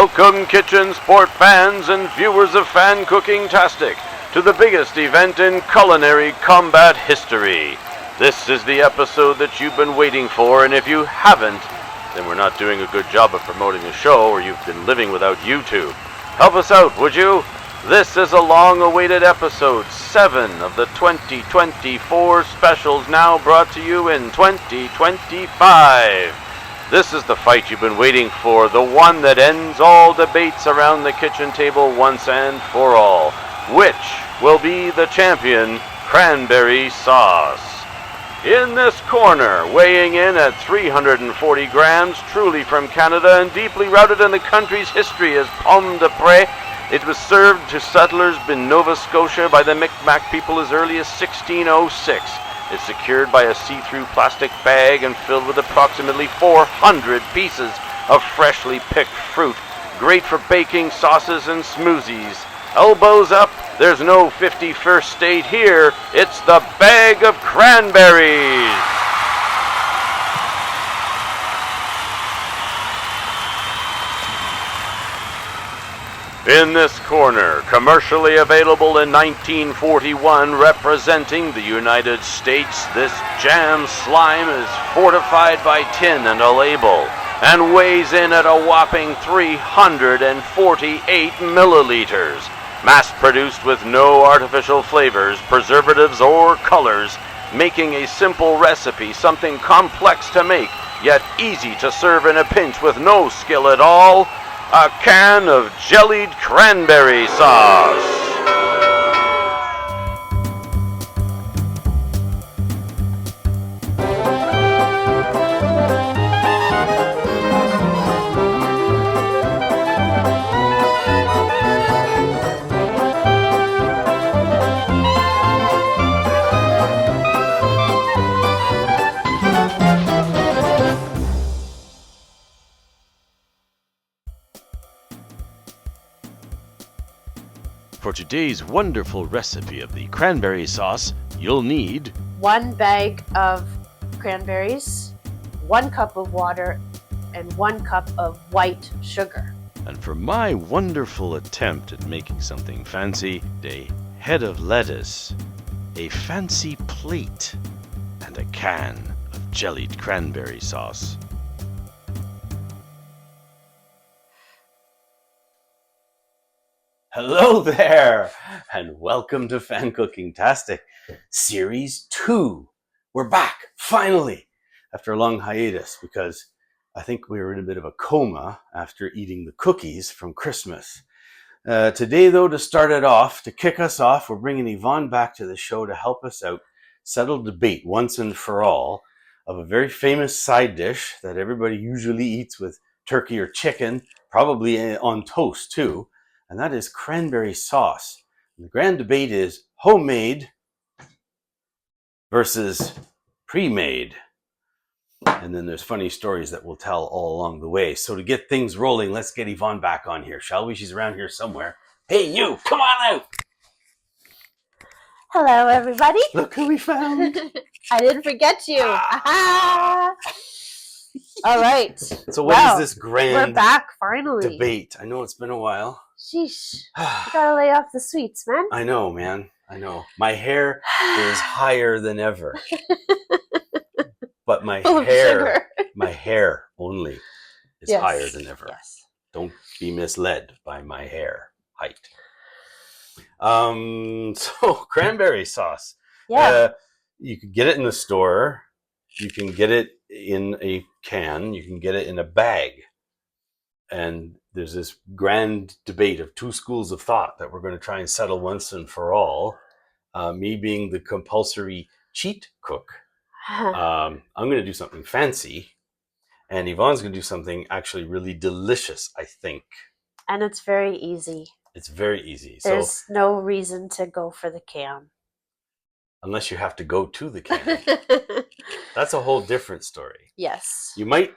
Welcome kitchen sport fans and viewers of FanCookingTastic to the biggest event in culinary combat history. This is the episode that you've been waiting for, and if you haven't, then we're not doing a good job of promoting the show, or you've been living without YouTube. Help us out, would you? This is a long-awaited episode 7 of the 2024 specials, now brought to you in 2025. This is the fight you've been waiting for, the one that ends all debates around the kitchen table once and for all. Which will be the champion cranberry sauce? In this corner, weighing in at 340 grams, truly from Canada and deeply rooted in the country's history as pomme de près, it was served to settlers in Nova Scotia by the Micmac people as early as 1606. It's secured by a see-through plastic bag and filled with approximately 400 pieces of freshly picked fruit. Great for baking sauces and smoothies. Elbows up, there's no 51st state here. It's the bag of cranberries. In this corner, commercially available in 1941, representing the United States, this jam slime is fortified by tin and a label, and weighs in at a whopping 348 milliliters. Mass-produced with no artificial flavors, preservatives, or colors, making a simple recipe something complex to make, yet easy to serve in a pinch with no skill at all. A can of jellied cranberry sauce. For today's wonderful recipe of the cranberry sauce, you'll need 1 bag of cranberries, 1 cup of water, and 1 cup of white sugar. And for my wonderful attempt at making something fancy, a head of lettuce, a fancy plate, and a can of jellied cranberry sauce. Hello there, and welcome to FanCookingTastic Series 2. We're back, finally, after a long hiatus, because I think we were in a bit of a coma after eating the cookies from Christmas. Today, though, to start it off, to kick us off, we're bringing Yvonne back to the show to help us out, settle debate once and for all of a very famous side dish that everybody usually eats with turkey or chicken, probably on toast too. And that is cranberry sauce. And the grand debate is homemade versus pre-made. And then there's funny stories that we'll tell all along the way. So to get things rolling, let's get Yvonne back on here, shall we? She's around here somewhere. Hey, you, come on out. Hello, everybody. Look who we found. I didn't forget you. All right. So what is this grand We're back, finally. debate? I know it's been a while. Sheesh. You gotta lay off the sweets, man. I know, man. I know. My hair is higher than ever. But my hair only is higher than ever. Yes. Don't be misled by my hair height. So cranberry sauce. Yeah. You can get it in the store. You can get it in a can. You can get it in a bag. And there's this grand debate of 2 schools of thought that we're going to try and settle once and for all. Me being the compulsory cheat cook. I'm going to do something fancy. And Yvonne's going to do something actually really delicious, I think. And it's very easy. It's very easy. There's no reason to go for the can. Unless you have to go to the can. That's a whole different story. Yes. You might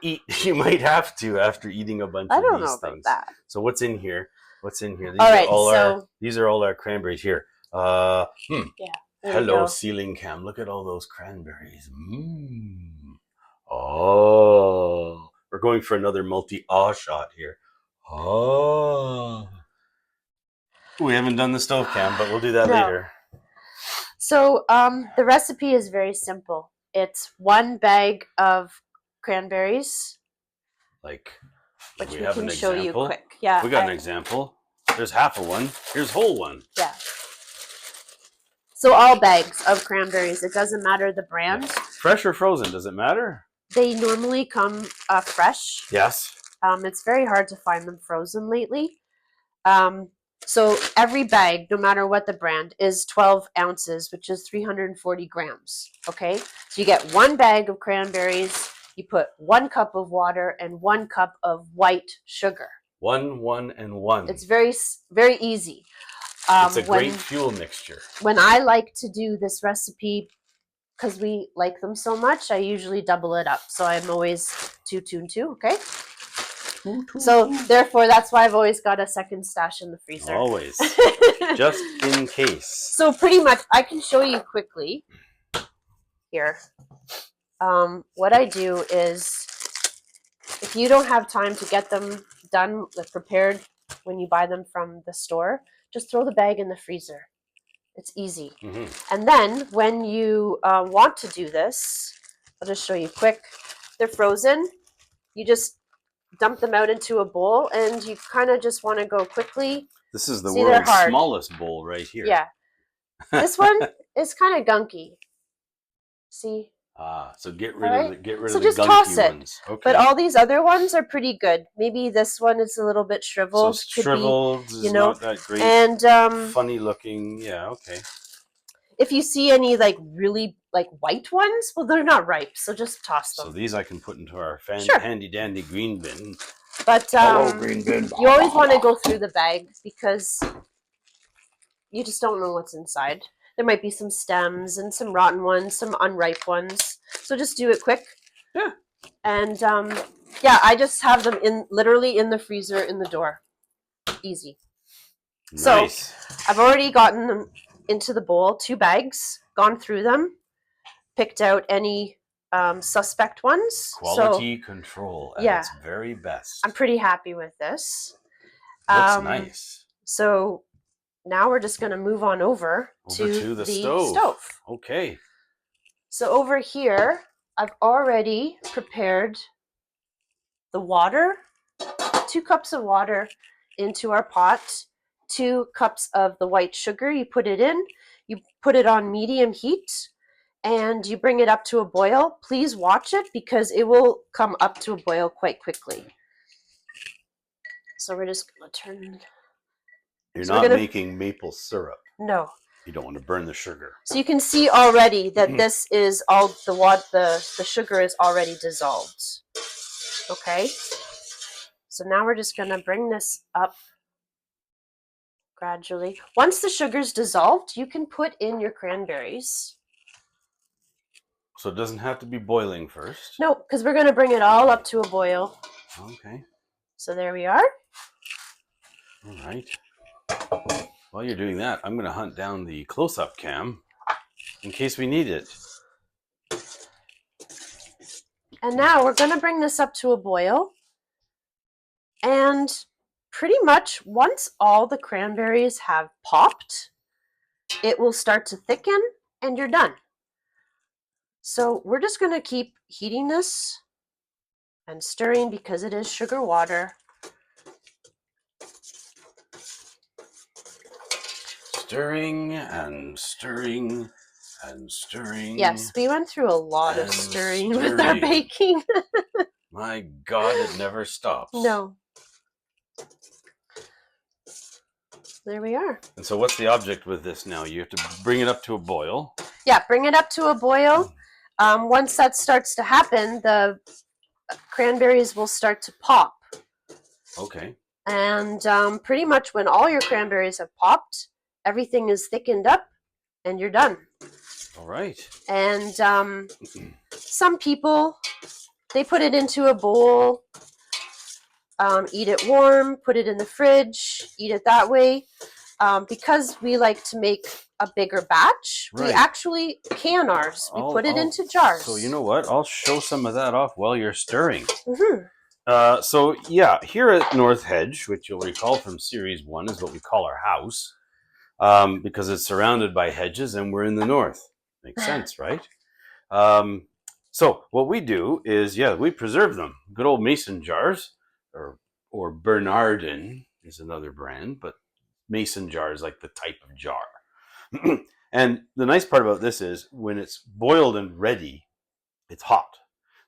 have to after eating a bunch of these things. I don't know about that. So what's in here? These are all our cranberries here. Yeah. Hello, ceiling cam. Look at all those cranberries. Oh. We're going for another multi-awe shot here. Oh. We haven't done the stove cam, but we'll do that later. So the recipe is very simple. It's 1 bag of cranberries. Like, which we we have can an show example. you quick. Yeah, we got an example. There's half of one. Here's whole one. Yeah. So all bags of cranberries. It doesn't matter the brand. Yeah. Fresh or frozen, does it matter? They normally come fresh. Yes. It's very hard to find them frozen lately. So every bag, no matter what the brand, is 12 ounces, which is 340 grams. Okay? So you get 1 bag of cranberries. You put 1 cup of water and 1 cup of white sugar. 1, 1, and 1. It's very, very easy. It's a great fuel mixture. When I like to do this recipe, because we like them so much, I usually double it up. So I'm always 2, 2, and 2, okay? So therefore, that's why I've always got a second stash in the freezer. Always. Just in case. So pretty much, I can show you quickly here. What I do is, if you don't have time to get them done, prepared when you buy them from the store, just throw the bag in the freezer. It's easy. Mm-hmm. And then when you want to do this, I'll just show you quick. They're frozen. You just dump them out into a bowl, and you kind of just want to go quickly. This is the world's smallest bowl right here. Yeah. This one is kind of gunky. See? So get rid of the just gunky toss it. ones. Okay. But all these other ones are pretty good. Maybe this one is a little bit shriveled. So shriveled is not that great. And funny looking. Yeah, okay. If you see any really white ones, well, they're not ripe, so just toss them. So these I can put into our handy dandy green bin. But hello, green bin. You always want to go through the bag because you just don't know what's inside. There might be some stems and some rotten ones, some unripe ones. So just do it quick. Yeah. And I just have them literally in the freezer in the door. Easy. Nice. So I've already gotten them into the bowl, 2 bags, gone through them, picked out any suspect ones. Quality control at its very best. I'm pretty happy with this. Looks nice. So now we're just going to move on over to the stove. Okay. So over here, I've already prepared the water, 2 cups of water into our pot, 2 cups of the white sugar. You put it in, you put it on medium heat, and you bring it up to a boil. Please watch it because it will come up to a boil quite quickly. So we're just going to turn... You're not making maple syrup. No. You don't want to burn the sugar. So you can see already that this is all the sugar is already dissolved. Okay. So now we're just going to bring this up gradually. Once the sugar's dissolved, you can put in your cranberries. So it doesn't have to be boiling first? No, because we're going to bring it all up to a boil. Okay. So there we are. All right. While you're doing that, I'm going to hunt down the close-up cam in case we need it. And now we're going to bring this up to a boil. And pretty much once all the cranberries have popped, it will start to thicken and you're done. So we're just going to keep heating this and stirring because it is sugar water. Stirring and stirring and stirring. Yes, we went through a lot of stirring with our baking. My God, it never stops. No. There we are. And so what's the object with this now? You have to bring it up to a boil. Yeah, bring it up to a boil. Once that starts to happen, the cranberries will start to pop. Okay. And pretty much when all your cranberries have popped, everything is thickened up and you're done. All right. And some people, they put it into a bowl, eat it warm, put it in the fridge, eat it that way. Because we like to make a bigger batch, we actually can ours. We put it into jars. So you know what? I'll show some of that off while you're stirring. Mm-hmm. So yeah, here at North Hedge, which you'll recall from Series 1 is what we call our house, because it's surrounded by hedges and we're in the north. Makes sense, right? So what we do is, yeah, we preserve them. Good old mason jars, or Bernardin is another brand, but mason jar is like the type of jar. And the nice part about this is when it's boiled and ready, it's hot.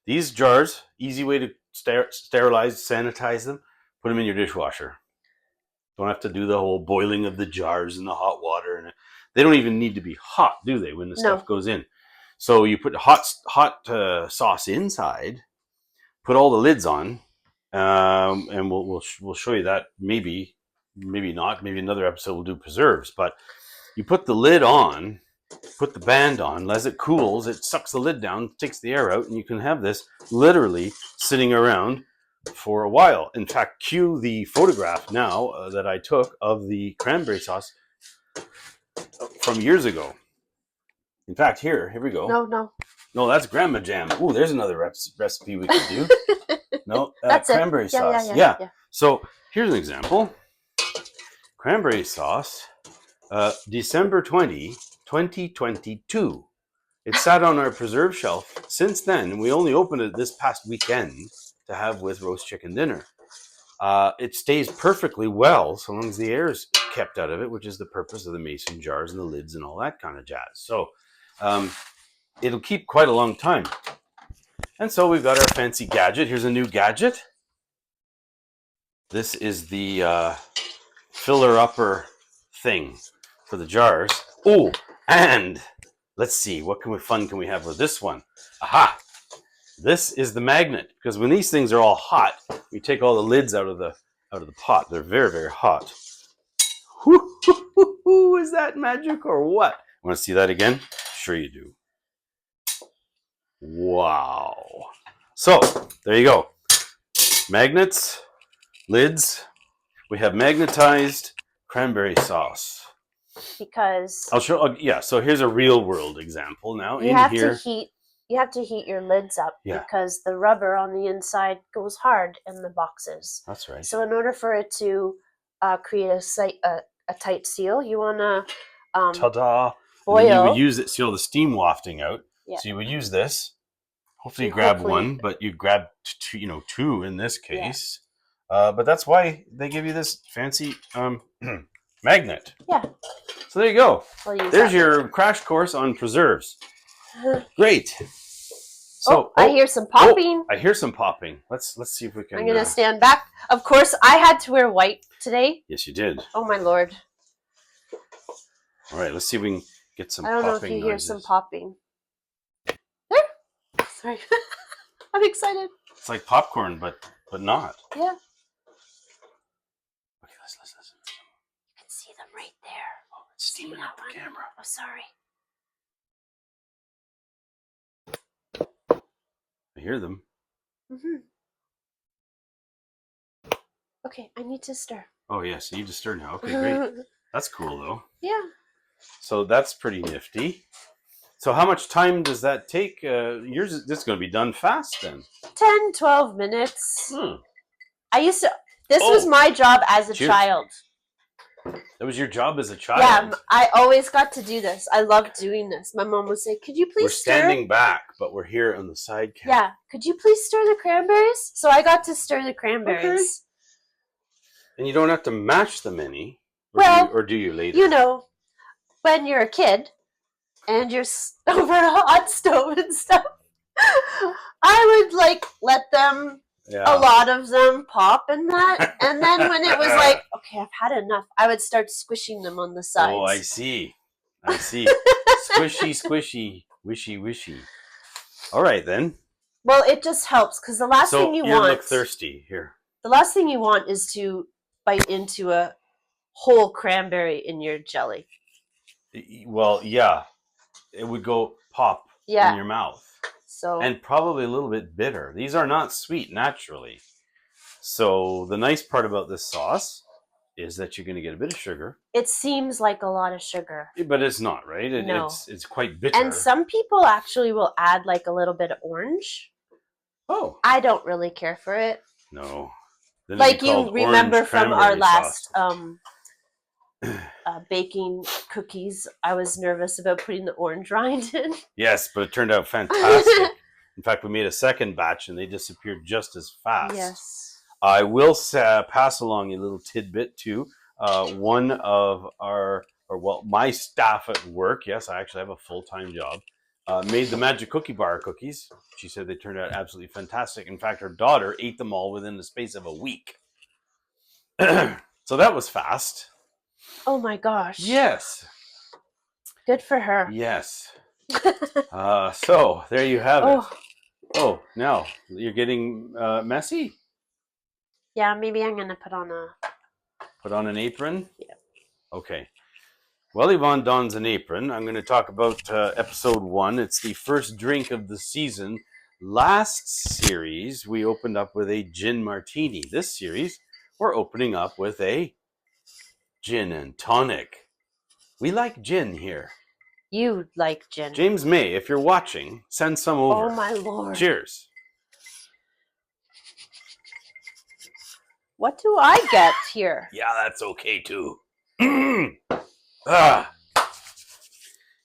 These jars, easy way to sterilize, sanitize them, put them in your dishwasher. Don't have to do the whole boiling of the jars in the hot water. And they don't even need to be hot, do they, when the stuff goes in? So you put hot sauce inside, put all the lids on, and we'll show you that maybe not. Maybe another episode we'll do preserves. But you put the lid on, put the band on. As it cools, it sucks the lid down, takes the air out, and you can have this literally sitting around for a while. In fact, cue the photograph now that I took of the cranberry sauce from years ago. In fact, here we go. No, that's grandma jam. Ooh, there's another recipe we could do. No, that's cranberry sauce. Yeah. So here's an example. Cranberry sauce, December 20, 2022. It sat on our preserve shelf since then. We only opened it this past weekend to have with roast chicken dinner. It stays perfectly well so long as the air is kept out of it, which is the purpose of the mason jars and the lids and all that kind of jazz. So it'll keep quite a long time. And so we've got our fancy gadget. Here's a new gadget. This is the filler upper thing for the jars. Oh, and let's see, what fun can we have with this one? Aha! This is the magnet, because when these things are all hot, we take all the lids out of the pot. They're very, very hot. Is that magic or what? Want to see that again? Sure you do. Wow. So, there you go. Magnets, lids. We have magnetized cranberry sauce. Because I'll show. Yeah. So here's a real world example. Now you have to heat your lids up because the rubber on the inside goes hard in the boxes. That's right. So in order for it to create a tight seal, you want to ta-da! Boil. You would use it, see all the steam wafting out. Yeah. So you would use this. Hopefully you grab one, but you grab two in this case. Yeah. But that's why they give you this fancy magnet. Yeah. So there you go. There's your crash course on preserves. Great. So I hear some popping. I hear some popping. Let's see if we can. I'm gonna stand back. Of course, I had to wear white today. Yes, you did. Oh my lord. All right, let's see if we can get some popping noises. I don't know if you hear some popping. There? Sorry. I'm excited. It's like popcorn, but not. Yeah. Okay, listen. You can see them right there. Oh, it's steaming up the camera. Oh, sorry. I hear them. Mm-hmm. Okay, I need to stir. Oh, yes, you need to stir now. Okay, great. That's cool, though. Yeah. So that's pretty nifty. So how much time does that take? This is going to be done fast then. 10, 12 minutes. This was my job as a child. That was your job as a child? Yeah, I always got to do this. I loved doing this. My mom would say, could you please stir? We're standing back, but we're here on the side camera. Yeah, could you please stir the cranberries? So I got to stir the cranberries. Okay. And you don't have to mash them any? Or do you later? You know, when you're a kid and you're over a hot stove and stuff, I would let them... Yeah. A lot of them pop and that. And then when it was like, okay, I've had enough, I would start squishing them on the sides. Oh, I see. Squishy, wishy. All right, then. Well, it just helps because the last thing you want... look thirsty. Here. The last thing you want is to bite into a whole cranberry in your jelly. Well, yeah. It would go pop in your mouth. And probably a little bit bitter. These are not sweet naturally. So the nice part about this sauce is that you're going to get a bit of sugar. It seems like a lot of sugar. But it's not, right? No. It's quite bitter. And some people actually will add a little bit of orange. Oh. I don't really care for it. No. Then Like you remember from our last sauce. baking cookies, I was nervous about putting the orange rind in. Yes, but it turned out fantastic. In fact, we made a second batch and they disappeared just as fast. Yes. I will pass along a little tidbit too. One of my staff at work, yes, I actually have a full-time job, made the Magic Cookie Bar cookies. She said they turned out absolutely fantastic. In fact, her daughter ate them all within the space of a week. So that was fast. Oh my gosh. Yes. Good for her. Yes. So there you have it. Oh, now you're getting messy? Yeah, maybe I'm going to put on an apron? Yeah. Okay. Well, Yvonne dons an apron. I'm going to talk about episode 1. It's the first drink of the season. Last series, we opened up with a gin martini. This series, we're opening up with a gin and tonic. We like gin here. You like gin. James May, if you're watching, send some over. Oh my Lord. Cheers. What do I get here? Yeah, that's okay too. You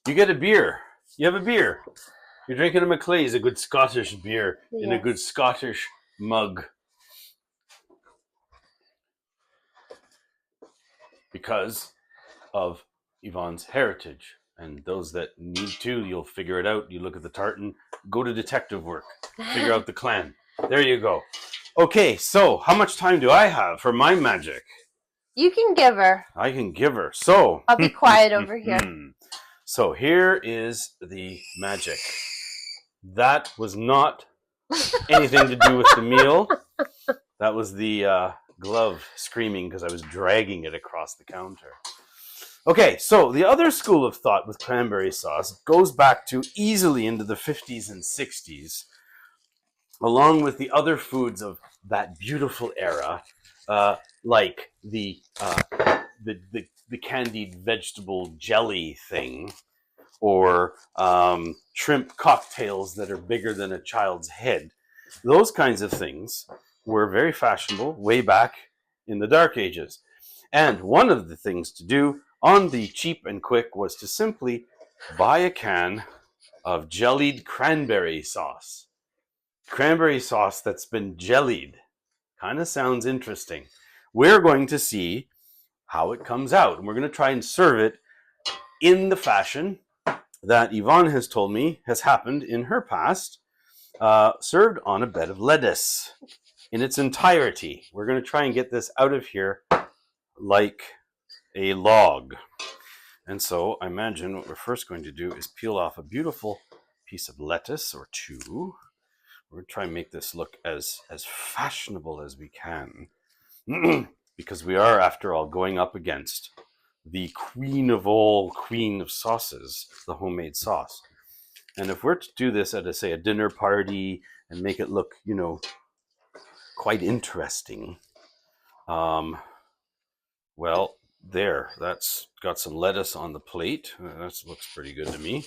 get a beer. You have a beer. You're drinking a Macleay's, a good Scottish beer in a good Scottish mug. Because of Yvonne's heritage. And those that need to, you'll figure it out. You look at the tartan, go to detective work, figure out the clan. There you go. Okay, so how much time do I have for my magic? You can give her. I can give her. So I'll be quiet over here. So here is the magic. That was not anything to do with the meal. That was the glove screaming because I was dragging it across the counter. Okay, so the other school of thought with cranberry sauce goes back to easily into the 50s and 60s, along with the other foods of that beautiful era, like the candied vegetable jelly thing, or shrimp cocktails that are bigger than a child's head. Those kinds of things were very fashionable way back in the Dark Ages. And one of the things to do on the cheap and quick was to simply buy a can of jellied cranberry sauce. Cranberry sauce that's been jellied. Kind of sounds interesting. We're going to see how it comes out. And we're going to try and serve it in the fashion that Yvonne has told me has happened in her past, served on a bed of lettuce in its entirety. We're going to try and get this out of here like a log. And so I imagine what we're first going to do is peel off a beautiful piece of lettuce or two. We're going to try and make this look as fashionable as we can. Because we are, after all, going up against the queen of all queen of sauces, the homemade sauce. And if we're to do this at, say, a dinner party and make it look, quite interesting, well, there, that's got some lettuce on the plate. That looks pretty good to me.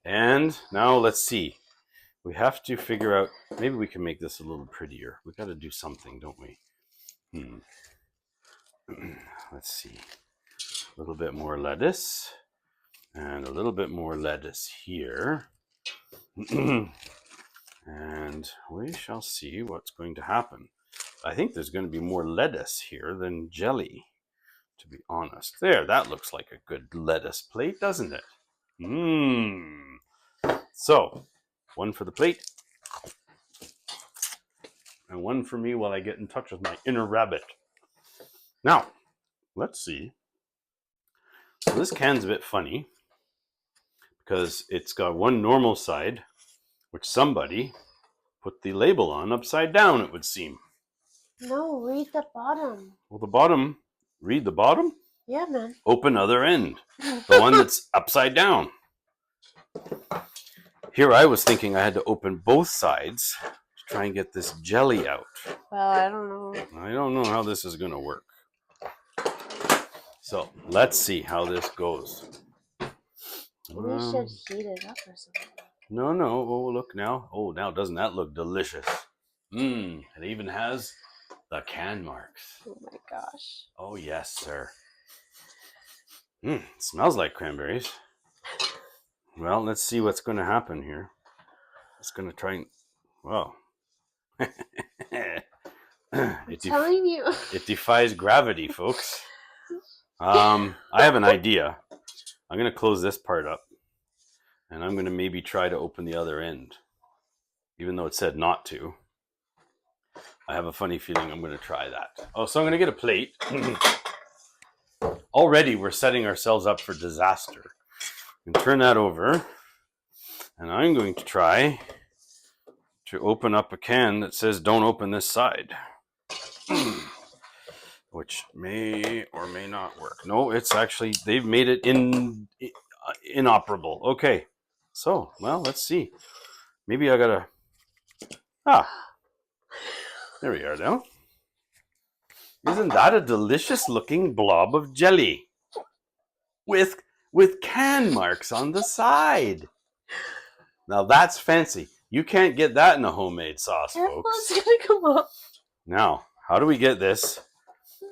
And now let's see. We have to figure out, maybe we can make this a little prettier. We got to do something, don't we? Let's see. A little bit more lettuce. And a little bit more lettuce here. And we shall see what's going to happen. I think there's going to be more lettuce here than jelly, to be honest. There, that looks like a good lettuce plate, doesn't it? So, one for the plate. And one for me while I get in touch with my inner rabbit. Now, let's see. So this can's a bit funny because it's got one normal side, which somebody put the label on upside down, it would seem. No, read the bottom. Well, the bottom, read the bottom? Yeah, man. Open other end. The one that's upside down. Here I was thinking I had to open both sides to try and get this jelly out. Well, I don't know. I don't know how this is going to work. So, let's see how this goes. We should heat it up or something. No. Oh, look now. Oh, now doesn't that look delicious? It even has the can marks. Oh my gosh. Oh, yes, sir. It smells like cranberries. Well, let's see what's going to happen here. It's going to try and... Well... I'm telling you. It defies gravity, folks. I have an idea. I'm going to close this part up. And I'm going to maybe try to open the other end. Even though it said not to. I have a funny feeling I'm going to try that. Oh, so I'm going to get a plate. Already we're setting ourselves up for disaster. And turn that over. And I'm going to try to open up a can that says don't open this side. Which may or may not work. No, it's actually, they've made it inoperable. Okay. So, well, let's see. Maybe I gotta... There we are now. Isn't that a delicious looking blob of jelly? With can marks on the side. Now that's fancy. You can't get that in a homemade sauce, folks. It's gonna come up. Now, how do we get this?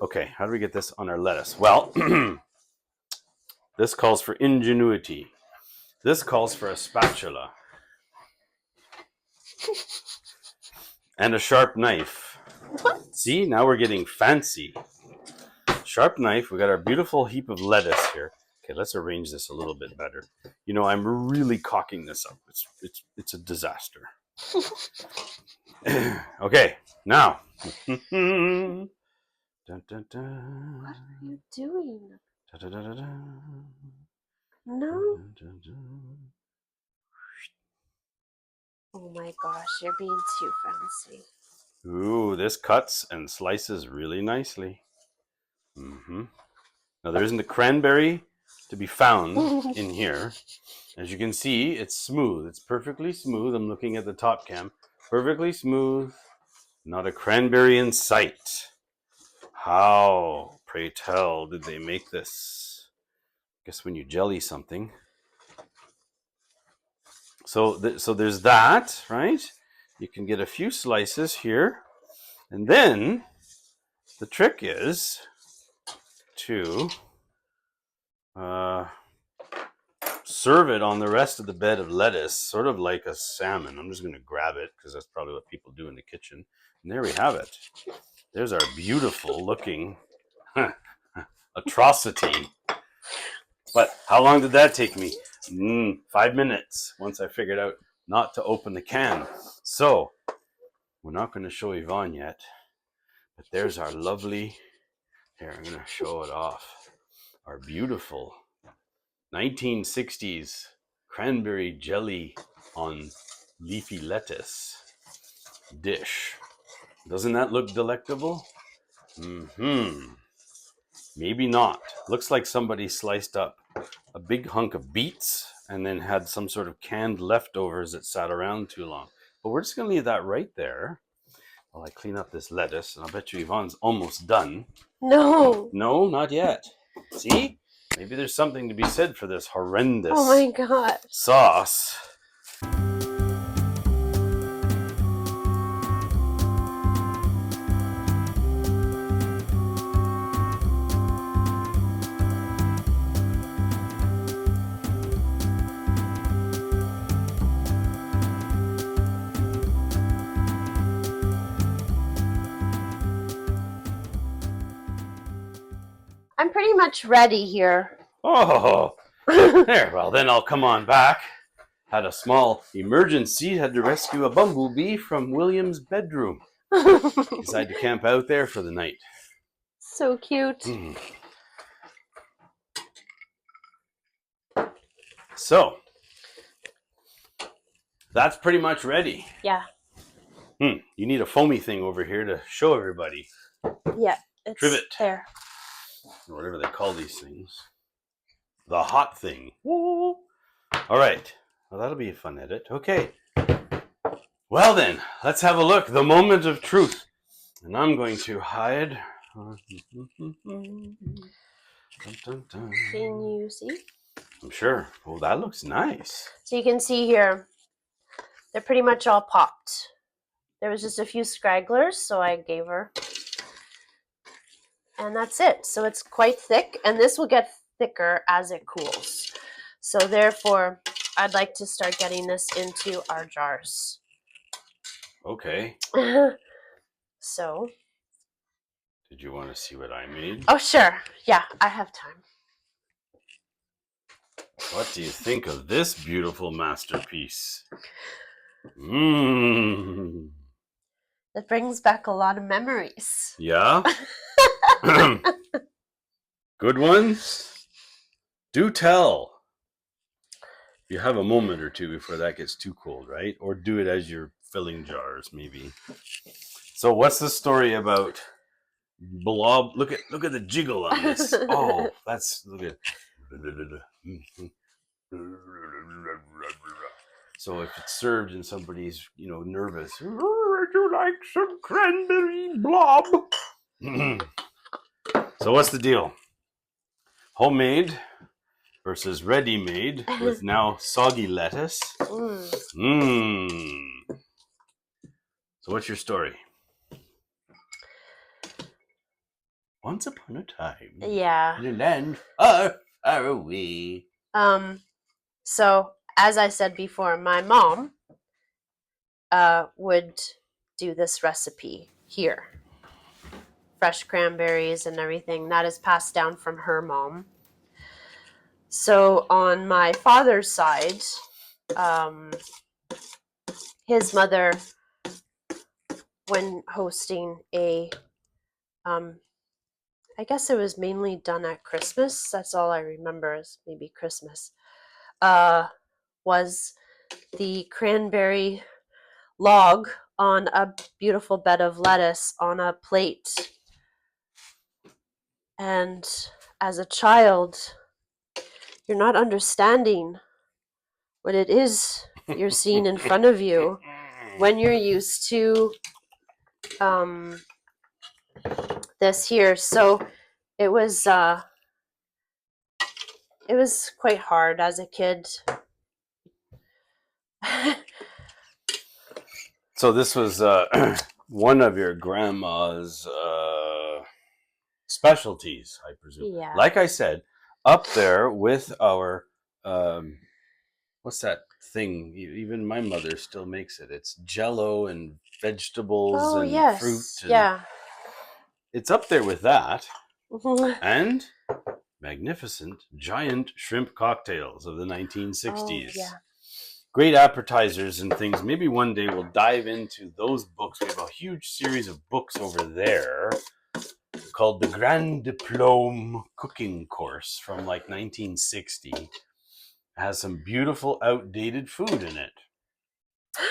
Okay, how do we get this on our lettuce? Well, this calls for ingenuity. This calls for a spatula. And a sharp knife. What? See, now we're getting fancy. Sharp knife, we got our beautiful heap of lettuce here. Okay, let's arrange this a little bit better. You know, I'm really cocking this up. It's a disaster. Okay, now. Dun, dun, dun. What are you doing? Dun, dun, dun, dun. No. Dun, dun, dun. Oh my gosh, you're being too fancy. Ooh, this cuts and slices really nicely. Now there isn't a cranberry to be found in here. As you can see, it's smooth. It's perfectly smooth. I'm looking at the top cam. Perfectly smooth. Not a cranberry in sight. How, pray tell, did they make this? Guess when you jelly something. So there's that, right? You can get a few slices here. And then the trick is to serve it on the rest of the bed of lettuce, sort of like a salmon. I'm just going to grab it because that's probably what people do in the kitchen. And there we have it. There's our beautiful looking atrocity. But how long did that take me? 5 minutes once I figured out not to open the can. So we're not going to show Yvonne yet, but there's our lovely, here, I'm going to show it off. Our beautiful 1960s cranberry jelly on leafy lettuce dish. Doesn't that look delectable? Maybe not. Looks like somebody sliced up a big hunk of beets and then had some sort of canned leftovers that sat around too long. But we're just going to leave that right there while I clean up this lettuce. And I'll bet you Yvonne's almost done. No. No, not yet. See? Maybe there's something to be said for this horrendous Oh my god. sauce. I'm pretty much ready here. Oh, there. Well, then I'll come on back. Had a small emergency. Had to rescue a bumblebee from William's bedroom. Decided to camp out there for the night. So cute. So, that's pretty much ready. Yeah. You need a foamy thing over here to show everybody. Yeah. It's Trivet. there. Or whatever they call these things. The hot thing. Woo. All right. Well, that'll be a fun edit. Okay. Well then, let's have a look. The moment of truth. And I'm going to hide. Can you see? I'm sure. Oh, that looks nice. So you can see here, they're pretty much all popped. there was just a few scragglers, so I gave her. And that's it. So it's quite thick, and this will get thicker as it cools. So therefore, I'd like to start getting this into our jars. Okay. So. Did you want to see what I made? Oh, sure. Yeah, I have time. What do you think of this beautiful masterpiece? Mmm. It brings back a lot of memories. Yeah? Good ones? Do tell. You have a moment or two before that gets too cold, right? Or do it as you're filling jars, maybe. So what's the story about blob? Look at the jiggle on this. Oh, look at. So if it's served and somebody's, nervous, would you like some cranberry blob? So what's the deal? Homemade versus ready-made with now soggy lettuce. Mmm. So what's your story? Once upon a time. Yeah. In a land far, far away. So as I said before, my mom would do this recipe here. Fresh cranberries and everything. That is passed down from her mom. So on my father's side, his mother, when hosting a, I guess it was mainly done at Christmas. That's all I remember is maybe Christmas. Was the cranberry log on a beautiful bed of lettuce on a plate. And as a child, you're not understanding what it is you're seeing in front of you when you're used to this here. So it was quite hard as a kid. So this was one of your grandma's specialties, I presume. Yeah. Like I said, up there with our what's that thing? Even my mother still makes it. It's Jello and vegetables and yes. fruit. And yeah. It's up there with that. And magnificent giant shrimp cocktails of the 1960s. Yeah. Great appetizers and things. Maybe one day we'll dive into those books. We have a huge series of books over there called the Grand Diplôme Cooking Course from like 1960. It has some beautiful outdated food in it.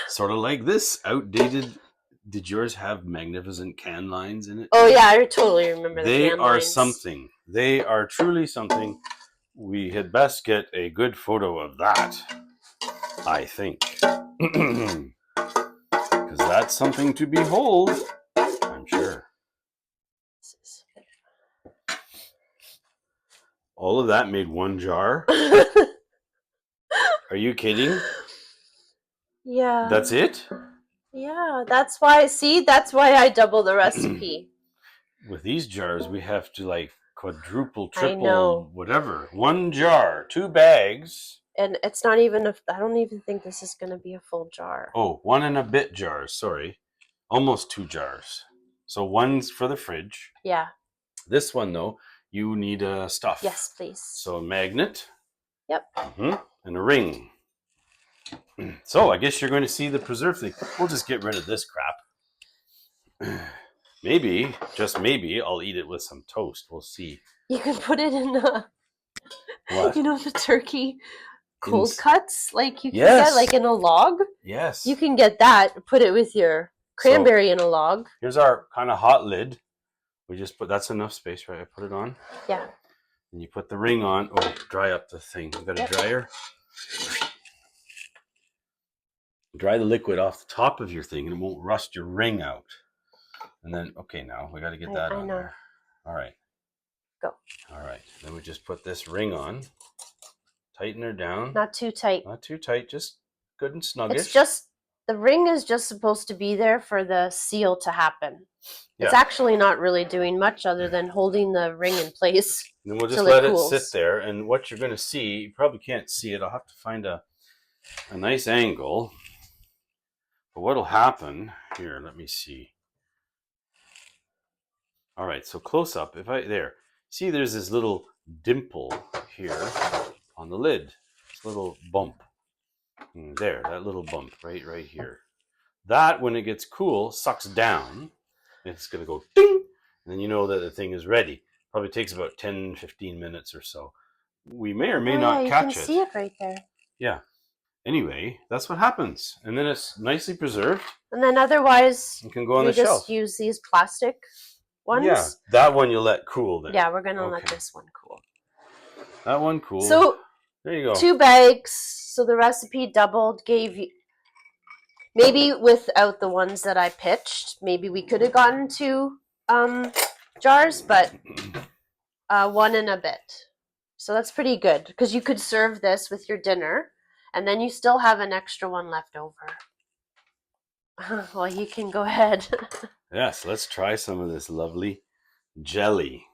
Sort of like this outdated. Did yours have magnificent can lines in it? Oh yeah, I totally remember the They can are lines. something. They are truly something. We had best get a good photo of that, I think. Because that's something to behold, I'm sure. All of that made one jar? Are you kidding? Yeah. That's it? Yeah, that's why I double the recipe. With these jars, we have to like quadruple, I triple, know. whatever. One jar, 2 bags. And it's not even I don't even think this is going to be a full jar. Oh, 1 and a bit jars, sorry. Almost 2 jars. So one's for the fridge. Yeah. This one, though, you need a stuff. Yes, please. So a magnet. Yep. And a ring. So I guess you're going to see the preserve thing. We'll just get rid of this crap. Maybe, just maybe, I'll eat it with some toast. We'll see. You can put it in the, what? The turkey cold cuts, like you can get like in a log. Yes. You can get that, put it with your cranberry in a log. Here's our kind of hot lid. We just that's enough space, right? I put it on. Yeah. And you put the ring on. Oh, dry up the thing. You got a dryer? Dry the liquid off the top of your thing and it won't rust your ring out. And then, okay, now we got to get that on there. All right. Go. All right. Then we just put this ring on. Tighten her down. Not too tight. Not too tight. Just good and snuggish. It's just The ring is just supposed to be there for the seal to happen. It's Yeah. actually not really doing much other than holding the ring in place. Then we'll just till let it cools. sit there. And what you're going to see, you probably can't see it. I'll have to find a nice angle. But what'll happen here? Let me see. All right, so close up. There, see, there's this little dimple here on the lid. This little bump. There, that little bump right here. That, when it gets cool, sucks down. It's going to go ding, and then you know that the thing is ready. Probably takes about 10-15 minutes or so. We may or may not catch it. You can see it right there. Yeah. Anyway, that's what happens. And then it's nicely preserved. And then otherwise, you can go on the just shelf. use these plastic ones. Yeah, that one you let cool then. Yeah, we're going to let this one cool. That one cool. So, there you go. 2 bags. So the recipe doubled, gave you... Maybe without the ones that I pitched, maybe we could have gotten 2 jars, but 1 and a bit. So that's pretty good, because you could serve this with your dinner, and then you still have an extra one left over. Well, you can go ahead. Yes, let's try some of this lovely jelly.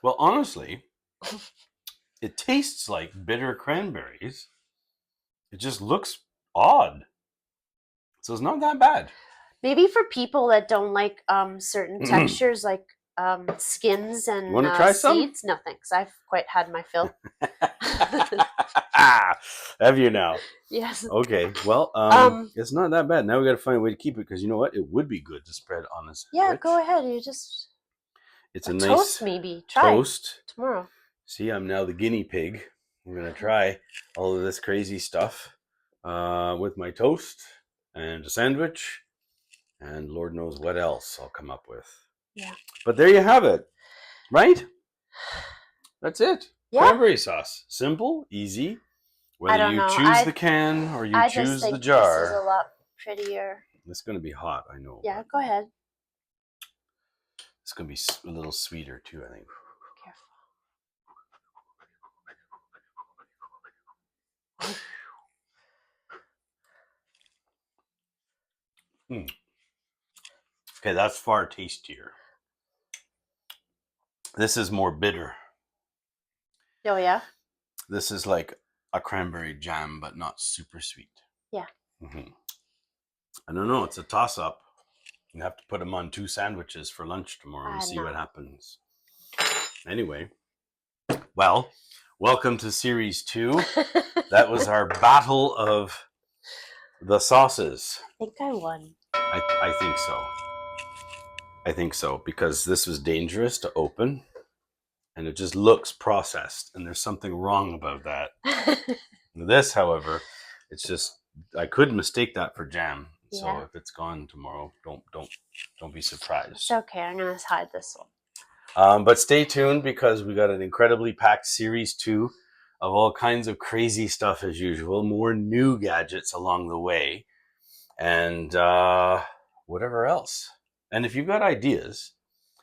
Well, honestly, it tastes like bitter cranberries. It just looks odd. So it's not that bad. Maybe for people that don't like certain textures, like skins and Want to try seeds. No, thanks. I've quite had my fill. Have you now? Yes. Okay. Well, it's not that bad. Now we got to find a way to keep it, because you know what? It would be good to spread on this. Yeah, go ahead. You just... It's a nice toast, maybe. Try toast tomorrow. See, I'm now the guinea pig. I'm going to try all of this crazy stuff with my toast and a sandwich, and Lord knows what else I'll come up with. Yeah. But there you have it. Right? That's it. Yeah. Cranberry sauce. Simple, easy. Whether you choose the can or you choose the jar. This is a lot prettier. It's going to be hot, I know. Yeah, go ahead. It's going to be a little sweeter too, I think. Careful. Okay, that's far tastier. This is more bitter. Oh, yeah? This is like a cranberry jam, but not super sweet. Yeah. I don't know. It's a toss-up. You have to put them on 2 sandwiches for lunch tomorrow and see what happens. Anyway, well, welcome to Series 2. That was our battle of the sauces. I think I won. I think so. I think so, because this was dangerous to open, and it just looks processed, and there's something wrong about that. This, however, it's just, I could mistake that for jam. Yeah. So if it's gone tomorrow, don't be surprised. It's okay. I'm gonna hide this one. But stay tuned, because we got an incredibly packed Series 2 of all kinds of crazy stuff as usual. More new gadgets along the way, and whatever else. And if you've got ideas,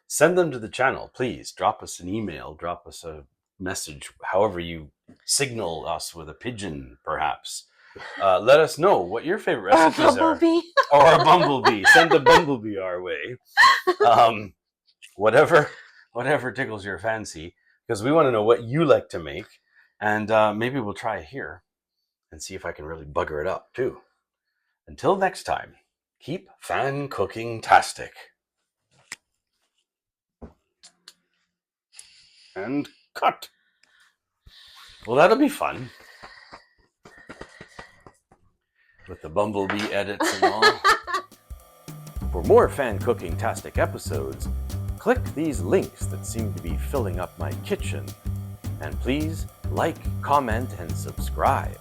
send them to the channel. Please drop us an email, drop us a message, however you signal us, with a pigeon, perhaps. Let us know what your favorite recipes are. Or a bumblebee. Send a bumblebee our way. Whatever tickles your fancy, because we want to know what you like to make, and maybe we'll try it here and see if I can really bugger it up too. Until next time, keep FanCookingTastic. And cut. Well, that'll be fun. With the bumblebee edits and all. For more FanCookingTastic episodes, click these links that seem to be filling up my kitchen. And please like, comment, and subscribe.